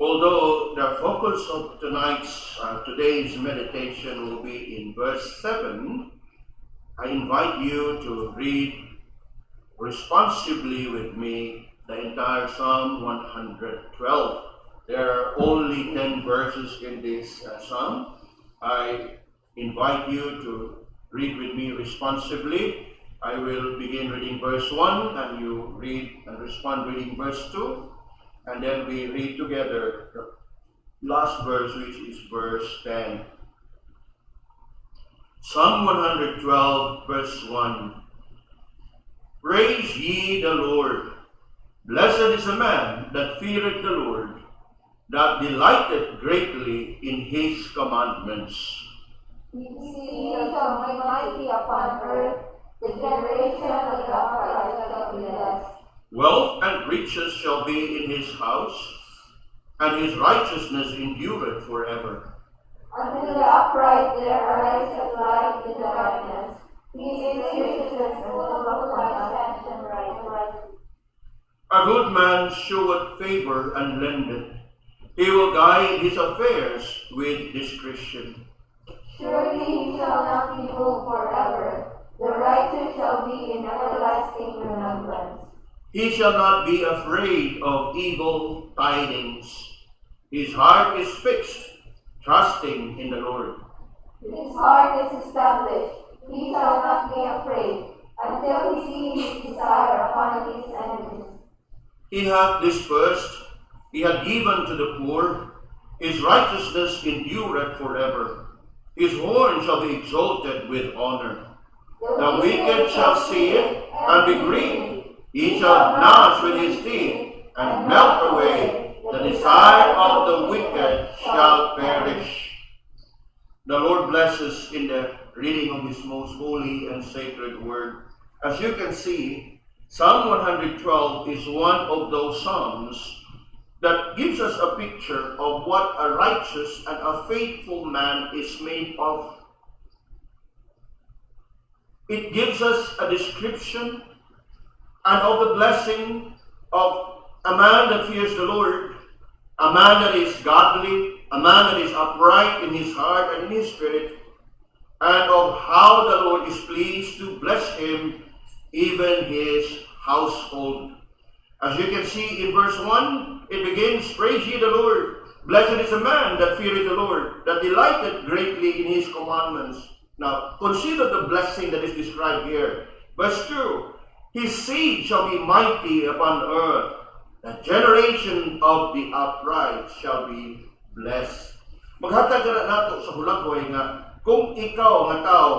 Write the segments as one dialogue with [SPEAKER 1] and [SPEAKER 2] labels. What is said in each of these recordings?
[SPEAKER 1] Although the focus of today's meditation will be in verse 7, I invite you to read responsibly with me the entire Psalm 112. There are only 10 verses in this psalm. I invite you to read with me responsibly. I will begin reading verse 1 and you read and respond reading verse 2. And then we read together the last verse, which is verse 10. Psalm 112, verse 1. Praise ye the Lord. Blessed is the man that feareth the Lord, that delighteth greatly in his commandments.
[SPEAKER 2] His seed shall be mighty upon earth, the generation of the upright shall be blessed.
[SPEAKER 1] Wealth and riches shall be in his house, and his righteousness endureth forever.
[SPEAKER 2] Unto the upright there ariseth light in the darkness. His riches are full of compassion and righteousness.
[SPEAKER 1] A good man showeth favor and lendeth. He will guide his affairs with discretion.
[SPEAKER 2] Surely he shall not be moved forever. The righteous shall be in everlasting remembrance.
[SPEAKER 1] He shall not be afraid of evil tidings. His heart is fixed, trusting in the Lord.
[SPEAKER 2] His heart is established. He shall not be afraid, until he see his desire upon his enemies.
[SPEAKER 1] He hath dispersed, he hath given to the poor. His righteousness endureth forever. His horn shall be exalted with honor. The wicked shall see it and be grieved. He shall gnash with his teeth and melt away. The desire of the wicked shall perish. The Lord bless us in the reading of His most holy and sacred word. As you can see, Psalm 112 is one of those psalms that gives us a picture of what a righteous and a faithful man is made of. It gives us a description and of the blessing of a man that fears the Lord, a man that is godly, a man that is upright in his heart and in his spirit, and of how the Lord is pleased to bless him, even his household. As you can see in verse 1, it begins, Praise ye the Lord. Blessed is the man that feareth the Lord, that delighteth greatly in his commandments. Now, consider the blessing that is described here. Verse 2, His seed shall be mighty upon earth. The generation of the upright shall be blessed. Maghatag na nato sa hulagway nga, kung ikaw nga tao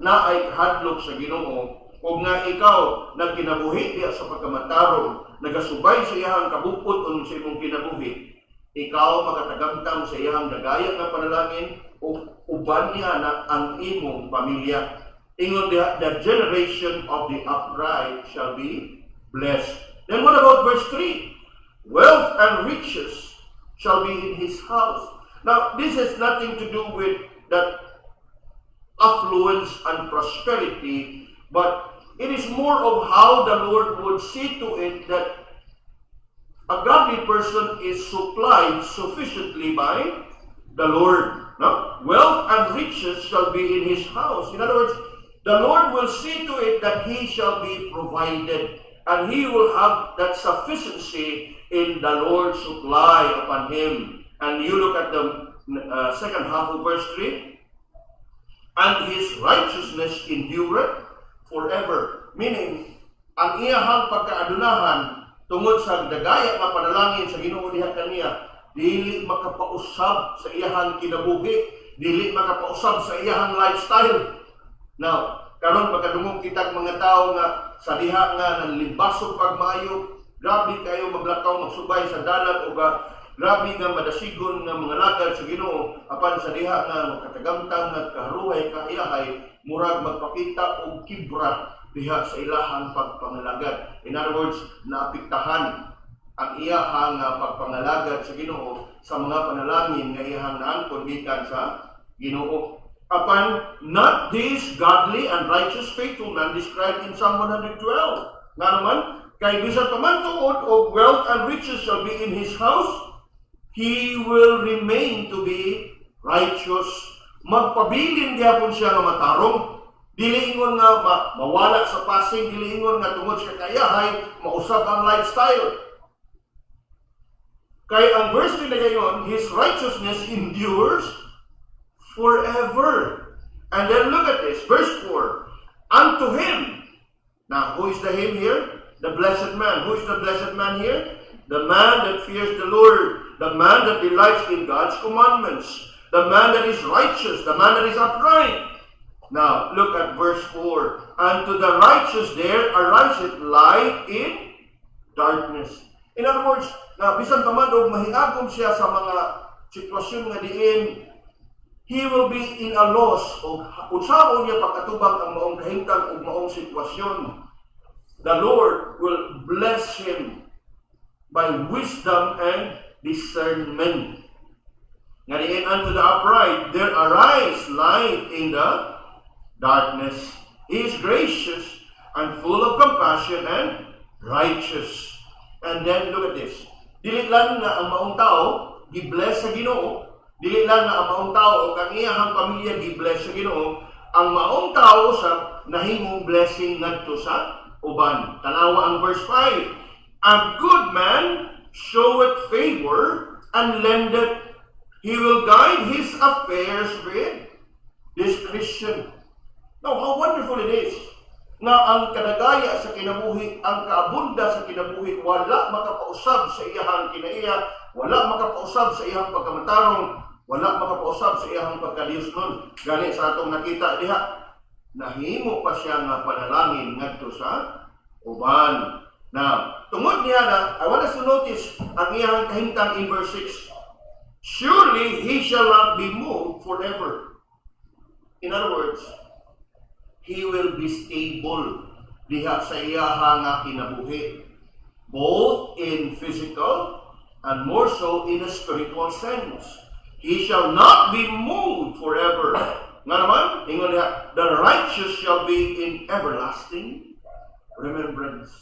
[SPEAKER 1] na ay kahadlok sa Ginoo, o nga ikaw nagkinabuhi diya sa pagkamatarong, nagasubay sa iyang kabupot o sa imong kinabuhi, ikaw makatagamtang sa iyang nagayat nga panalangin o uban niya na ang imong pamilya. Ingon the generation of the upright shall be blessed. Then what about verse 3? Wealth and riches shall be in his house. Now, this has nothing to do with that affluence and prosperity, but it is more of how the Lord would see to it that a godly person is supplied sufficiently by the Lord. Now, wealth and riches shall be in his house. In other words, the Lord will see to it that he shall be provided, and he will have that sufficiency in the Lord's supply upon him. And you look at the second half of verse 3, and his righteousness endureth forever. Meaning, ang iyahang pagkaadunahan tungod sa dagaya nga panalangin sa Ginoo diha kaniya, dili makapausab sa iyahang kinabuhi, dili makapausab sa iyahang lifestyle. Now, karon pagkadungog kitag mga tao nga sa diha nga nanlibasog pagmaayo, grabe kayo maglakaw magsubay sa dalan o grabe nga madasigon nga mga lagad sa Ginoo apan sa diha nga makatagamtang nga kaharuhay kaayahay murag magpakita og kibra diha sa ilahang pagpangalagad. In other words, naapektahan ang iyahang pagpangalagad sa Ginoo sa mga panalangin nga iyahang naangkon gikan sa Ginoo. Upon not this godly and righteous faithful man described in Psalm 112. Nga naman, kay bisan pa man tuod og wealth and riches shall be in his house, he will remain to be righteous. Magpabilin gyapon siya nga matarong. Dili ingon nga mawala sa passing, dili ingon nga tungod sa kayahay, mausab ang lifestyle. Kay ang verse nila ngayon, his righteousness endures forever. And then look at this, verse 4. Unto him. Now, who is the him here? The blessed man. Who is the blessed man here? The man that fears the Lord. The man that delights in God's commandments. The man that is righteous. The man that is upright. Now, look at verse 4. Unto the righteous there ariseth light in darkness. In other words, na bisan pamadog mahingagom siya sa mga sitwasyon nga diin, he will be in a loss o unsaon niya pagkatubang ang maong kahimtang ug maong sitwasyon. The Lord will bless him by wisdom and discernment. Nga diin unto the upright there arise light in the darkness. He is gracious and full of compassion and righteous. And then look at this. Dili lang nga ang maong tao gi-bless sa Ginoo, dili lang nga ang maong tao o kang iyahang pamilya gi-bless sa Ginoo, ang maong tao sa nahimong blessing ngadto sa uban. Tanawa ang verse 5. A good man showeth favor and lendeth. He will guide his affairs with discretion. Now, how wonderful it is na ang kadagaya sa kinabuhi, ang kaabunda sa kinabuhi, wala makapausab sa iyahang kinaiya, wala makapausab sa iyahang pagkamatarong, wala makapausab sa iyahang pagkaliusnon. Gani sa atong nakita diha, nahimo pa siya nga panalangin ngadto sa uban. Now, tungod niya na, I want us to notice ang iyahang kahimtang in verse 6. Surely he shall not be moved forever. In other words, he will be stable diha sa iyaha nga kinabuhi, both in physical and more so in a spiritual sense. He shall not be moved forever. Nga naman, ingon diha, the righteous shall be in everlasting remembrance.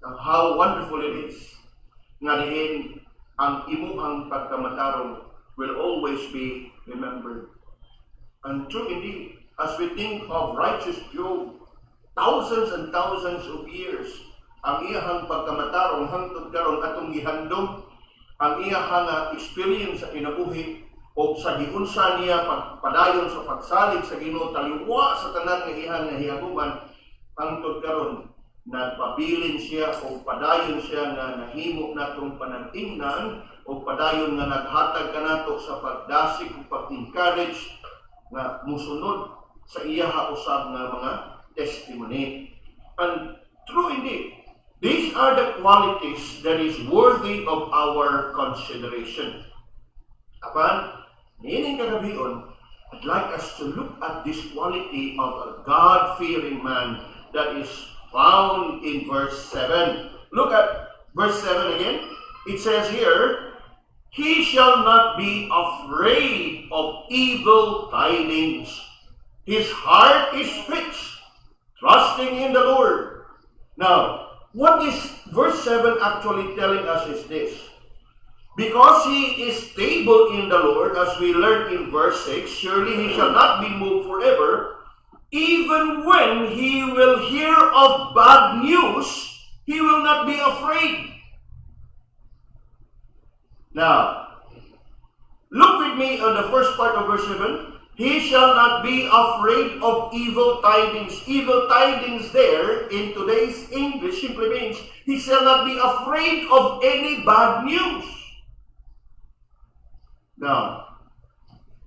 [SPEAKER 1] Now, how wonderful it is nga diin ang imuhang pagkamatarong will always be remembered. And true indeed, as we think of righteous Job, thousands and thousands of years, ang iyahang pagkamatarong hangtod karon atong gihandom, ang iyahang experience sa kinabuhi o sa giunsa niya pagpadayon sa pagsalig sa Ginoo taliwa sa tanan nga iyahang nahiaguman, hangtod karon nagpabilin siya o padayon siya nga nahimo natong panag-ingnan o padayon nga naghatag kanato sa pagdasig o pag-encourage nga musunod sa iyaha usab nga mga testimony. And true indeed, these are the qualities that is worthy of our consideration. Apan, niining kagabion, I'd like us to look at this quality of a God-fearing man that is found in verse 7. Look at verse 7 again. It says here, he shall not be afraid of evil tidings. His heart is fixed, trusting in the Lord. Now, what is verse 7 actually telling us is this. Because he is stable in the Lord, as we learned in verse 6, surely he shall not be moved forever. Even when he will hear of bad news, he will not be afraid. Now, look with me on the first part of verse 7. He shall not be afraid of evil tidings. Evil tidings there, in today's English, simply means he shall not be afraid of any bad news. Now,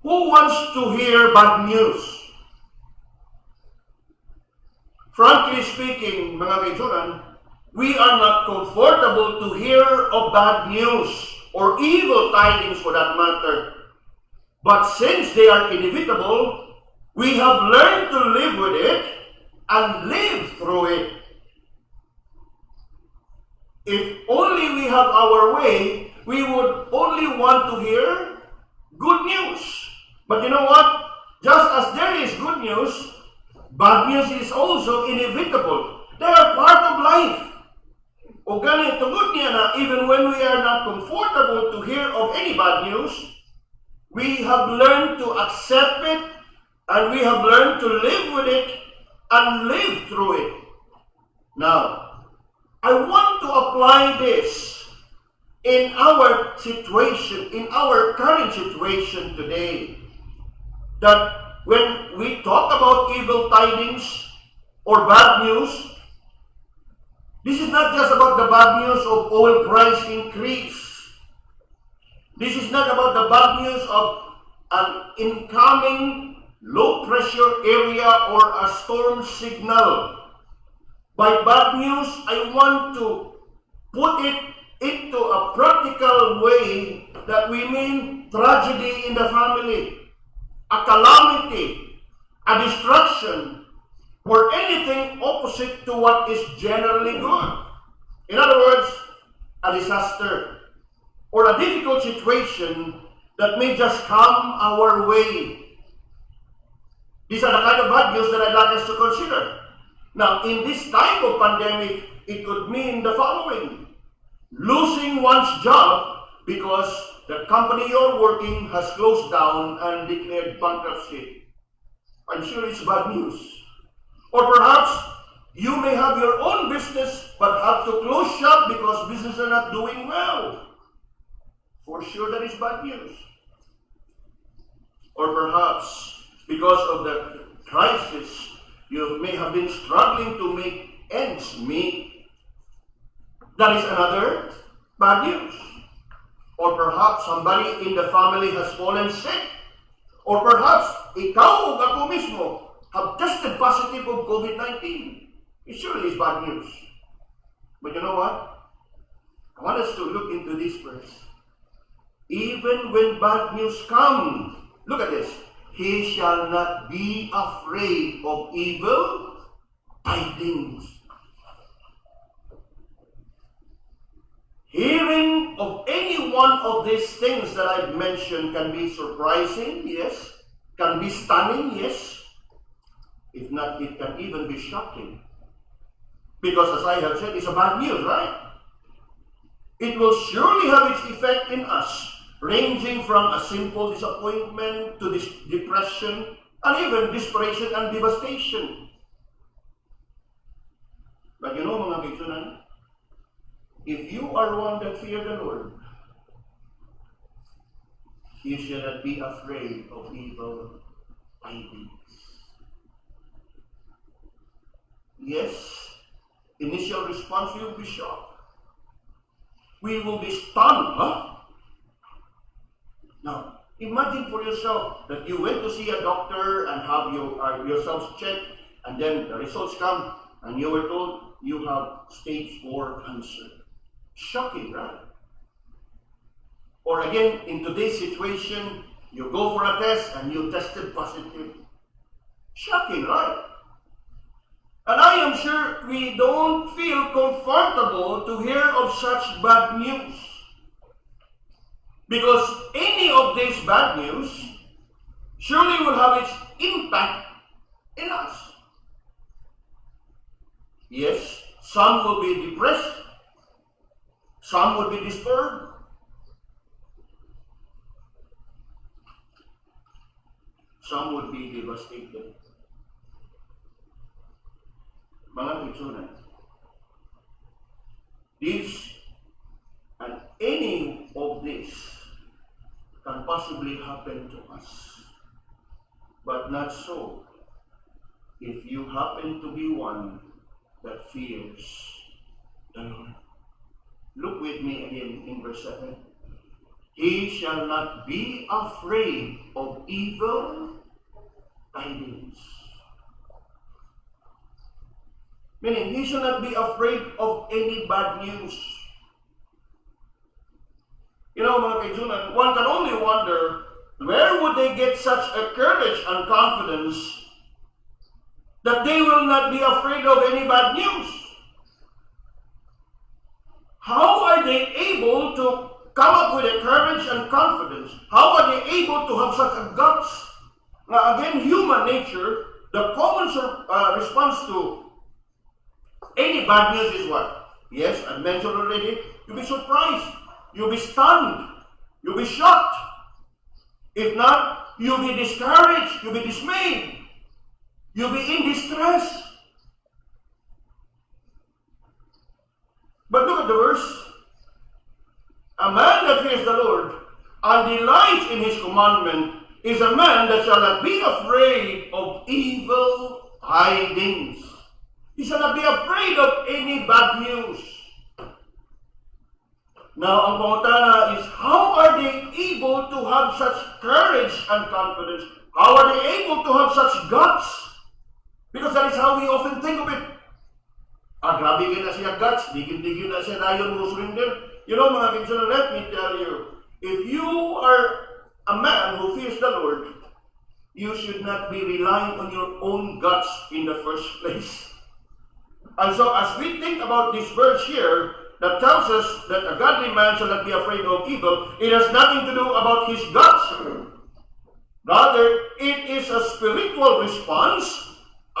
[SPEAKER 1] who wants to hear bad news? Frankly speaking, mga kaibigan, we are not comfortable to hear of bad news or evil tidings for that matter. But since they are inevitable, we have learned to live with it and live through it. If only we have our way, we would only want to hear good news. But you know what? Just as there is good news, bad news is also inevitable. They are part of life. O gani, tungod niya na even when we are not comfortable to hear of any bad news, we have learned to accept it and we have learned to live with it and live through it. Now, I want to apply this in our situation, in our current situation today. That when we talk about evil tidings or bad news, this is not just about the bad news of oil price increase. This is not about the bad news of an incoming low pressure area or a storm signal. By bad news, I want to put it into a practical way that we mean tragedy in the family, a calamity, a destruction, or anything opposite to what is generally good. In other words, a disaster or a difficult situation that may just come our way. These are the kind of bad news that I'd like us to consider. Now, in this type of pandemic, it could mean the following: losing one's job because the company you're working has closed down and declared bankruptcy. I'm sure it's bad news. Or perhaps you may have your own business but have to close shop because businesses are not doing well. For sure that is bad news. Or perhaps because of the crisis, you may have been struggling to make ends meet. That is another bad news. Or perhaps somebody in the family has fallen sick. Or perhaps ikaw o ako mismo have tested positive of COVID-19. It surely is bad news. But you know what? I want us to look into this verse. Even when bad news comes, look at this. He shall not be afraid of evil tidings. Hearing of any one of these things that I've mentioned can be surprising, yes. Can be stunning, yes. If not, it can even be shocking. Because as I have said, it's a bad news, right? It will surely have its effect in us, ranging from a simple disappointment to depression, and even desperation and devastation. But you know, mga kaibigan, if you are one that fear the Lord, you should not be afraid of evil tidings. Yes, initial response, we will be shocked. We will be stunned, huh? Now, imagine for yourself that you went to see a doctor and have yourselves checked, and then the results come, and you were told you have stage 4 cancer. Shocking, right? Or again, in today's situation, you go for a test and you tested positive. Shocking, right? And I am sure we don't feel comfortable to hear of such bad news. Because any of these bad news surely will have its impact in us. Yes, some will be depressed, some will be disturbed, some would be devastated. Mga kaibigan, this and any of this can possibly happen to us. But not so if you happen to be one that fears the Lord. Look with me again in verse 7. He shall not be afraid of evil tidings. Meaning, he shall not be afraid of any bad news. You know, mga kaibigan, one can only wonder, where would they get such a courage and confidence that they will not be afraid of any bad news? How are they able to come up with a courage and confidence? How are they able to have such a guts? Now again, human nature, the common response to any bad news is what? Yes, I mentioned already, you'll be surprised, you'll be stunned, you'll be shocked. If not, you'll be discouraged, you'll be dismayed, you'll be in distress. But look at the verse. A man that fears the Lord and delights in his commandment is a man that shall not be afraid of evil tidings. He shall not be afraid of any bad news. Now, ang pangutana is, how are they able to have such courage and confidence? How are they able to have such guts? Because that is how we often think of it. Grabe ka na siya guts, digil-digil na siya lion who surrender. You know, mga kinsan, let me tell you, if you are a man who fears the Lord, you should not be relying on your own guts in the first place. And so, as we think about this verse here, that tells us that a godly man shall not be afraid of evil, it has nothing to do about his guts. Rather, it is a spiritual response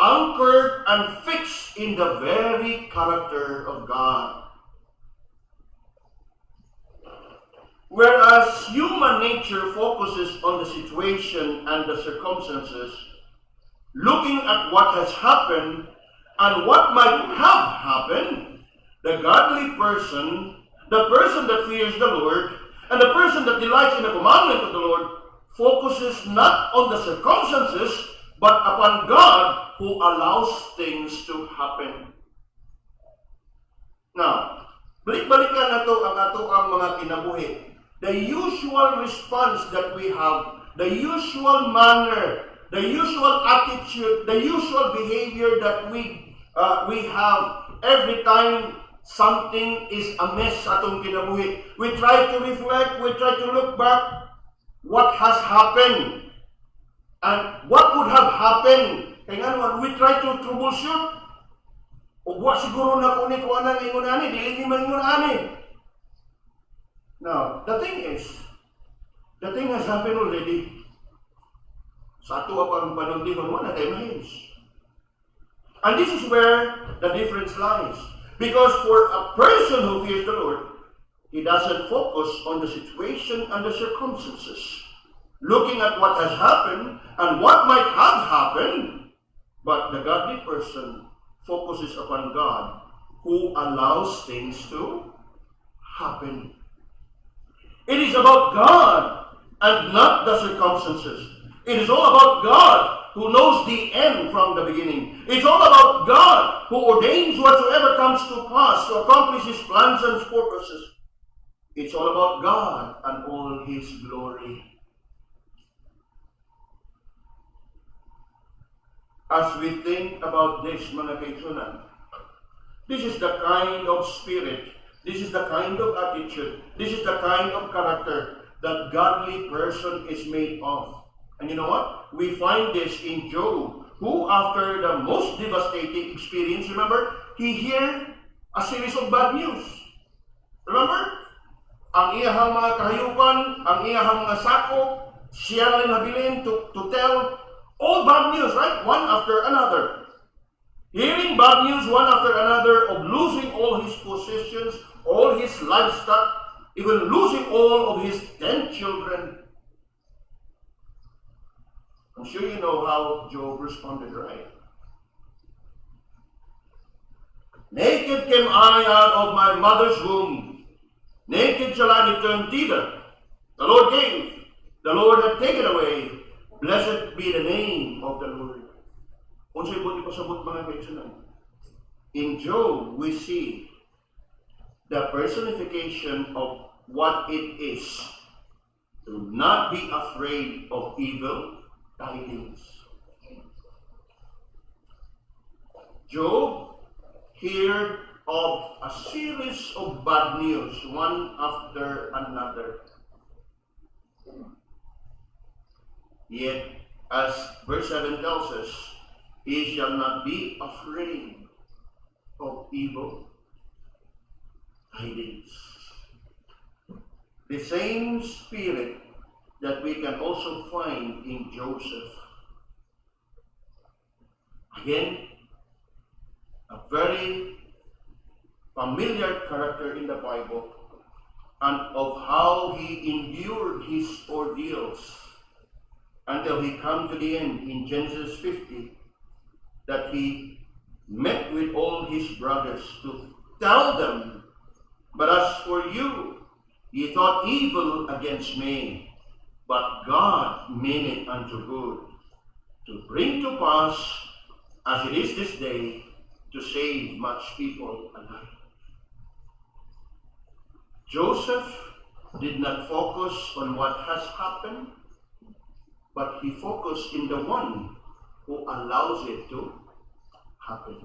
[SPEAKER 1] anchored and fixed in the very character of God. Whereas human nature focuses on the situation and the circumstances, looking at what has happened and what might have happened, the godly person, the person that fears the Lord, and the person that delights in the commandment of the Lord, focuses not on the circumstances, but upon God who allows things to happen. Now, balik-balikan na to ang mga kinabuhi. The usual response that we have, the usual manner, the usual attitude, the usual behavior that we have every time something is amiss sa atong kinabuhi. We try to reflect, we try to look back what has happened and what would have happened. Kaya nga, we try to troubleshoot. O buwa siguro na kung ni kuha na ingon ani, dili ni man ingon ani. Now, the thing has happened already. Sa ato ang panuntihan mo na tayo mahins. And this is where the difference lies. Because for a person who fears the Lord, he doesn't focus on the situation and the circumstances, looking at what has happened and what might have happened. But the godly person focuses upon God, who allows things to happen. It is about God and not the circumstances. It is all about God who knows the end from the beginning. It's all about God who ordains whatsoever comes to pass to accomplish His plans and purposes. It's all about God and all His glory. As we think about this, mga kaigsunan, this is the kind of spirit, this is the kind of attitude, this is the kind of character that godly person is made of. And you know what? We find this in Job, who after the most devastating experience, remember, he heard a series of bad news. Remember? Ang iyahang mga kahayupan, ang iyahang mga sako, siya rin nabilin to tell all bad news, right? One after another. Hearing bad news one after another of losing all his possessions, all his livestock, even losing all of his 10 children. I'm sure you know how Job responded, right? Naked came I out of my mother's womb. Naked shall I return thither. The Lord gave, the Lord hath taken away. Blessed be the name of the Lord. Unsay buti pasabot mga kaigsunan. In Job, we see the personification of what it is to not be afraid of evil tidings. Job heard of a series of bad news, one after another. Yet, as verse 7 tells us, he shall not be afraid of evil tidings. The same spirit that we can also find in Joseph. Again, a very familiar character in the Bible, and of how he endured his ordeals until he come to the end in Genesis 50, that he met with all his brothers to tell them, "But as for you, ye thought evil against me, but God meant it unto good, to bring to pass, as it is this day, to save much people alive." Joseph did not focus on what has happened, but he focused in the one who allows it to happen.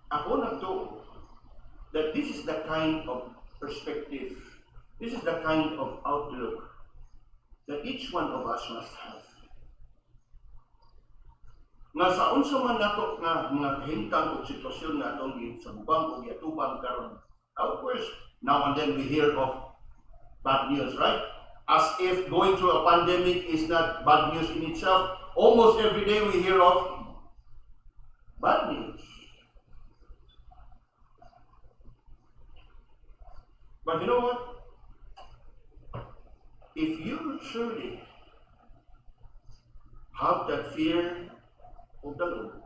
[SPEAKER 1] Ako nagtuo that this is the kind of perspective, this is the kind of outlook that each one of us must have. Nga sa unsa man nato nga mga kahimtang o sitwasyon nga atong sa o giatubang karon. Of course, now and then we hear of bad news, right? As if going through a pandemic is not bad news in itself. Almost every day we hear of bad news. But you know what? If you truly have that fear of the Lord,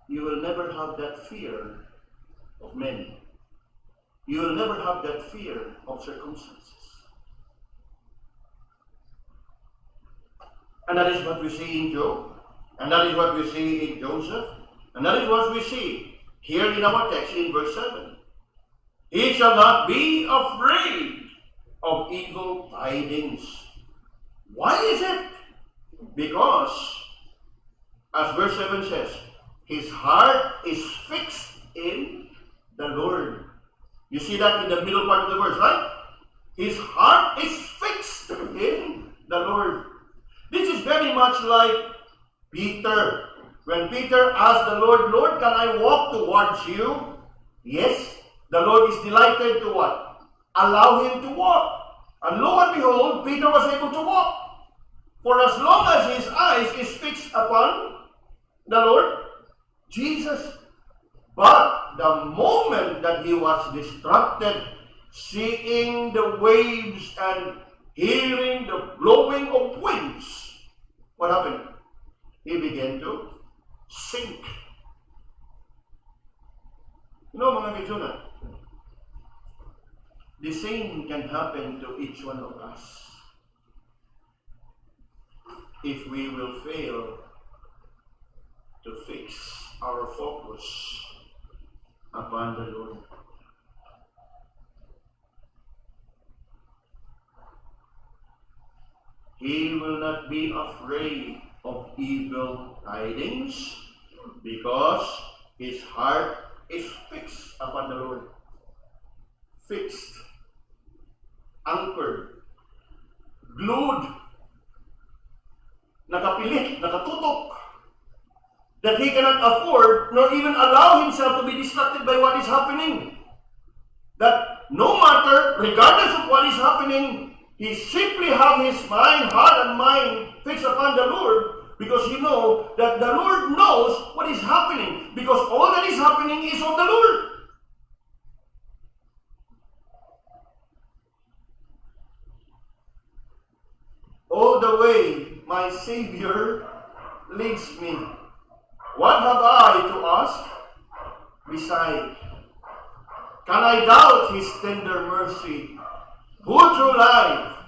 [SPEAKER 1] you will never have that fear of men. You will never have that fear of circumstances. And that is what we see in Job, and that is what we see in Joseph, and that is what we see here in our text in verse 7. He shall not be afraid of evil tidings. Why is it? Because, as verse 7 says, his heart is fixed in the Lord. You see that in the middle part of the verse, right? His heart is fixed in the Lord. This is very much like Peter. When Peter asked the Lord, "Lord, can I walk towards you?" Yes, the Lord is delighted to what? Allow him to walk. And lo and behold, Peter was able to walk. For as long as his eyes is fixed upon the Lord Jesus. But the moment that he was distracted, seeing the waves and hearing the blowing of winds, what happened? He began to sink. You know, mga kaibigan, the same can happen to each one of us if we will fail to fix our focus upon the Lord. He will not be afraid of evil tidings because his heart is fixed upon the Lord. Fixed, anchored, glued, nakapilit, nakatutok, that he cannot afford nor even allow himself to be distracted by what is happening. That no matter, regardless of what is happening, he simply have his heart and mind fixed upon the Lord, because he knows that the Lord knows what is happening, because all that is happening is of the Lord. All the way my Savior leads me. What have I to ask beside? Can I doubt his tender mercy, who through life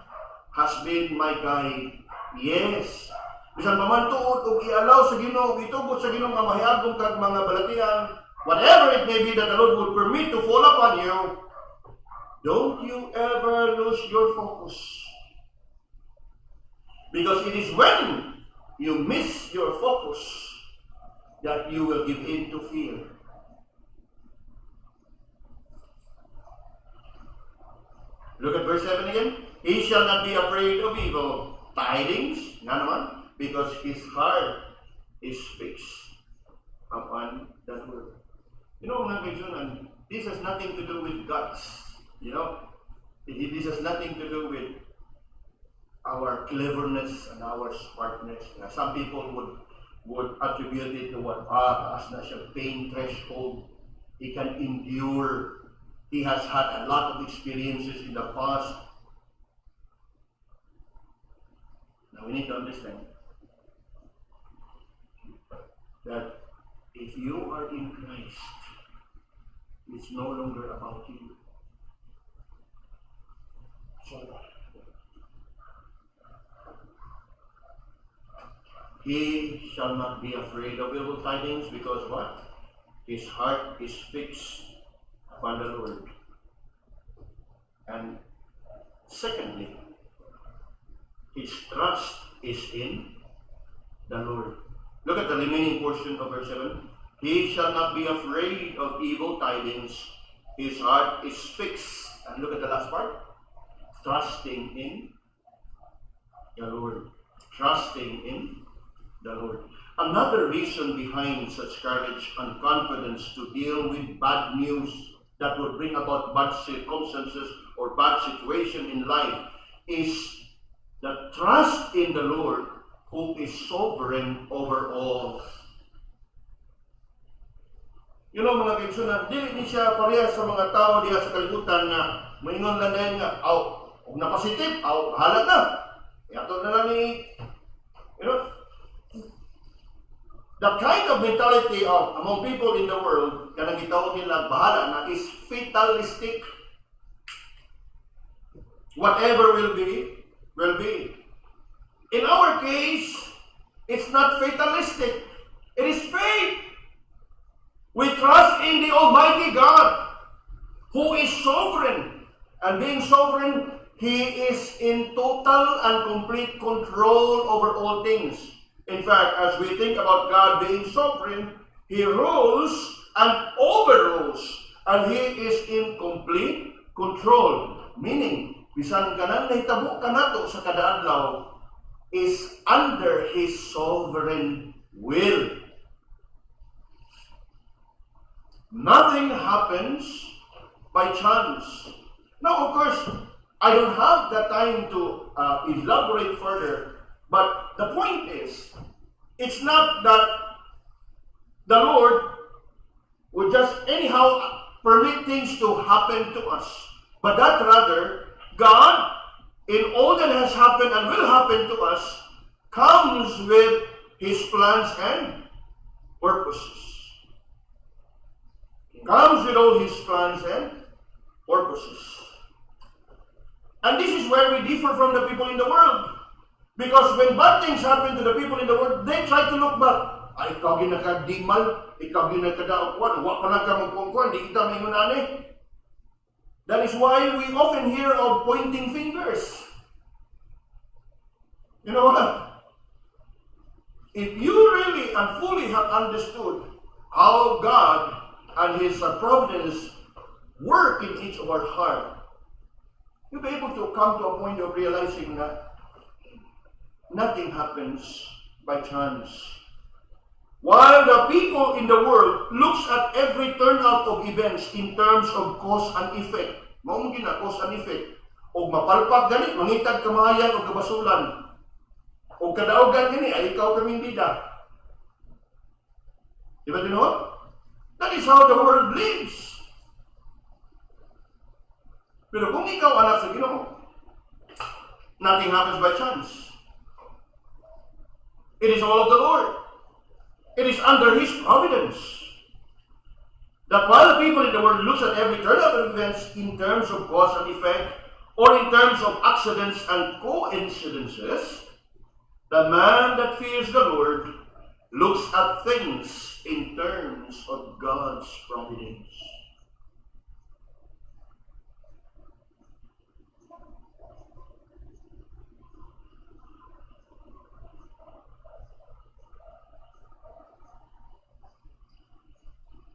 [SPEAKER 1] has been my guide? Yes. Bisan pa man tuod o i-allow sa Ginoo, itugot sa Ginoo nga mahayagong kag mga balatian, whatever it may be that the Lord would permit to fall upon you, don't you ever lose your focus. Because it is when you miss your focus that you will give in to fear. Look at verse 7 again. He shall not be afraid of evil tidings, nga naman, because his heart is fixed upon that word. You know, mga kaibigan, this has nothing to do with guts. You know, this has nothing to do with our cleverness and our smartness. Some people would attribute it to what as na siya pain threshold. He can endure. He has had a lot of experiences in the past. Now we need to understand that if you are in Christ, it's no longer about you. So, he shall not be afraid of evil tidings, because what? His heart is fixed upon the Lord. And secondly, his trust is in the Lord. Look at the remaining portion of verse 7. He shall not be afraid of evil tidings. His heart is fixed. And look at the last part. Trusting in the Lord. Trusting in the Lord. Another reason behind such courage and confidence to deal with bad news that would bring about bad circumstances or bad situation in life is the trust in the Lord, who is sovereign over all. You know, mga kaigsunan, dili ni siya pareha sa mga tao diha sa kalibutan na maingon lang din nga, kung napasitive, bahala na. Yato na lang ni, you know, the kind of mentality of among people in the world, kanang gitawag nila bahala na, is fatalistic. Whatever will be, will be. In our case, it's not fatalistic. It is faith. We trust in the Almighty God, who is sovereign. And being sovereign, He is in total and complete control over all things. In fact, as we think about God being sovereign, He rules and overrules. And He is in complete control. Meaning, bisan ka nang nahitabo ka nato sa kadaadlaw, is under His sovereign will. Nothing happens by chance. Now, of course, I don't have the time to elaborate further, but the point is, it's not that the Lord would just anyhow permit things to happen to us, but that rather, God, in all that has happened and will happen to us, comes with His plans and purposes. Comes with all His plans and purposes. And this is where we differ from the people in the world. Because when bad things happen to the people in the world, they try to look back. Ay, ikaw ginakadimal, ikaw ginakadaokwan, wak pa lang ka magkongkwan, di kita maingunani. That is why we often hear of pointing fingers. You know what? If you really and fully have understood how God and His providence work in each of our heart, you'll be able to come to a point of realizing that nothing happens by chance. While the people in the world looks at every turnout of events in terms of cause and effect, maong gina cause and effect, o mapalpak gani, mangitag kamahayan o kabasulan, o kadaogan gani, ay ikaw kaming bida. Diba din ho? That is how the world lives. Pero kung ikaw anak sa Ginoo, nothing happens by chance. It is all of the Lord. It is under His providence. That while the people in the world looks at every turn of events in terms of cause and effect, or in terms of accidents and coincidences, the man that fears the Lord looks at things in terms of God's providence.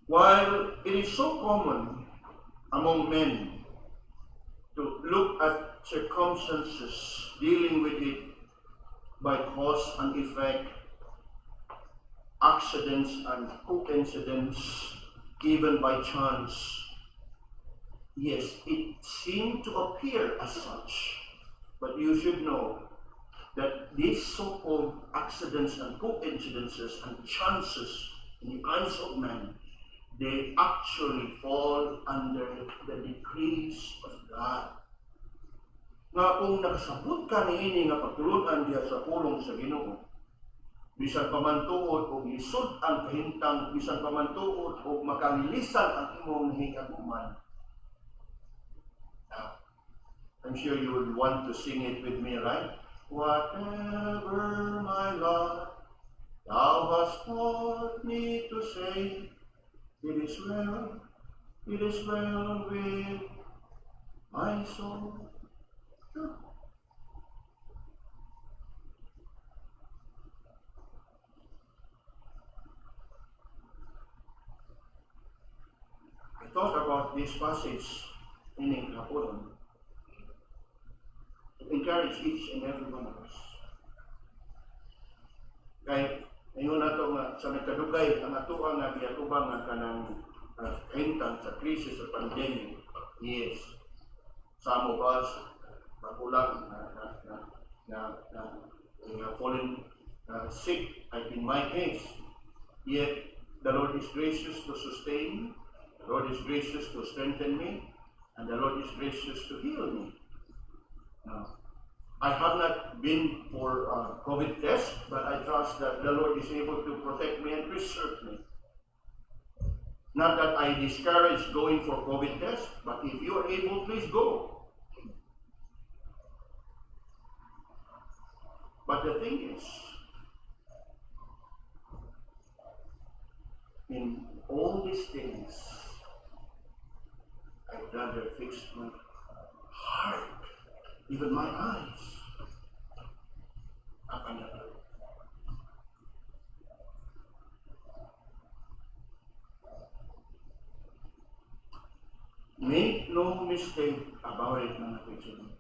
[SPEAKER 1] While it is so common among men to look at circumstances dealing with it by cause and effect, accidents and coincidence, even by chance, yes, it seemed to appear as such, but you should know that these so-called accidents and coincidences and chances in the eyes of man, they actually fall under the decrees of God. Nga kung nakasabot ka niini nga pagtulunan diha sa pulong sa Ginoo, bisan pa man tuod o lisod ang kahintang, bisan pa man tuod o makangilisan ang imong hikaguman. I'm sure you would want to sing it with me, right? Whatever my lot, thou hast taught me to say, it is well with my soul. I thought about this passage in Hapon to encourage each and every one of us. Kaya ngayon nato nga sa nagkadugay ang atuang nga giatubang nga kanang kahintang sa krisis sa pandemic. Yes, some of us magulang na fallen sick, like in my case. Yet the Lord is gracious to sustain, the Lord is gracious to strengthen me, and the Lord is gracious to heal me. Now, I have not been for COVID test, but I trust that the Lord is able to protect me and preserve me. Not that I discourage going for COVID test, but if you are able, please go. But the thing is, in all these things, I'd rather fix my heart, even my eyes, upon the Lord. Make no mistake about it, mga Christian.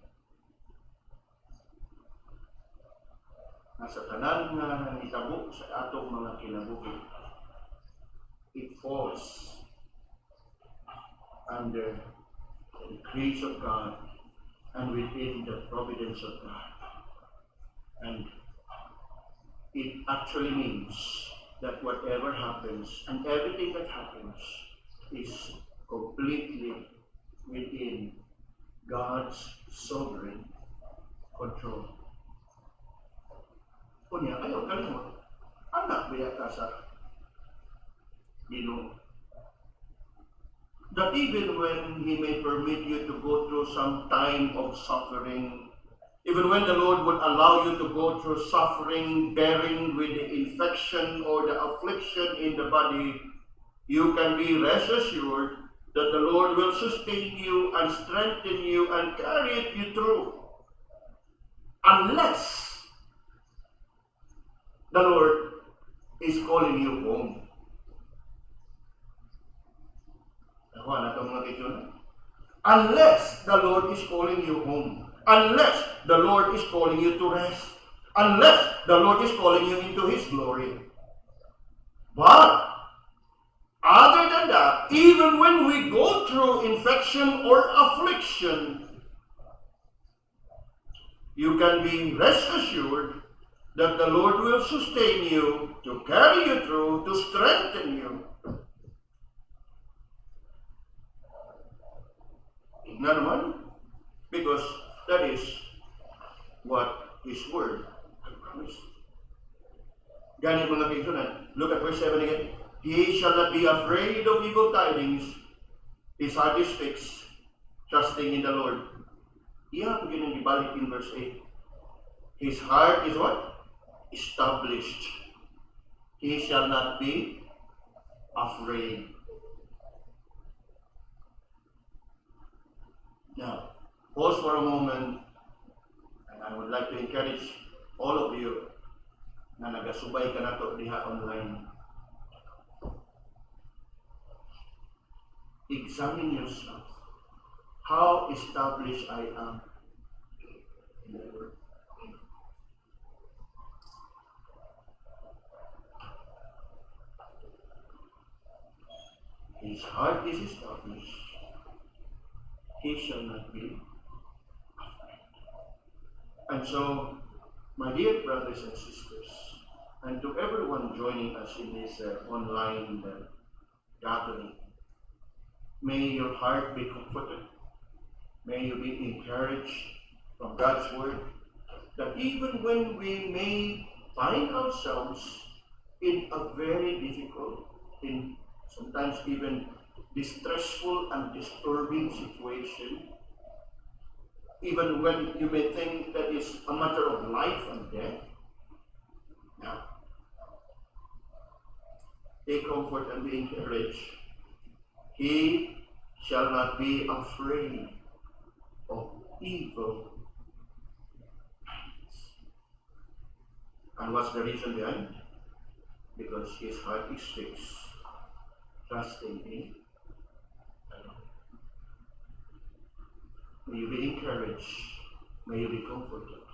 [SPEAKER 1] Nasa tanan nga nitabo sa atong mga kinabuhi, it falls under the grace of God and within the providence of God. And it actually means that whatever happens and everything that happens is completely within God's sovereign control. Kunya, ayaw kalimot, anak biya ka sa Ginoo. That even when He may permit you to go through some time of suffering, even when the Lord would allow you to go through suffering, bearing with the infection or the affliction in the body, you can be rest assured that the Lord will sustain you and strengthen you and carry you through. Unless the Lord is calling you home. Unless the Lord is calling you home. Unless the Lord is calling you to rest. Unless the Lord is calling you into His glory. But other than that, even when we go through infection or affliction, you can be rest assured that the Lord will sustain you, to carry you through, to strengthen you. Nga naman, because that is what His Word has promised. Ganit mga kaibigan, look at verse 7 again. He shall not be afraid of evil tidings. His heart is fixed, trusting in the Lord. Iya, beginning ibalik in verse 8. His heart is what? Established. He shall not be afraid. Now, pause for a moment, and I would like to encourage all of you na nagasubay ka na to diha online. Examine yourself. How established I am in the Word. His heart is established. He shall not be afraid. And so, My dear brothers and sisters, and to everyone joining us in this online gathering, may your heart be comforted. May you be encouraged from God's word that even when we may find ourselves in a very difficult, in sometimes even distressful and disturbing situation, even when you may think that it's a matter of life and death, now take comfort and be encouraged. He shall not be afraid of evil. And what's the reason behind? Because his heart is fixed, trusting in alone. May you be encouraged. May you be comforted.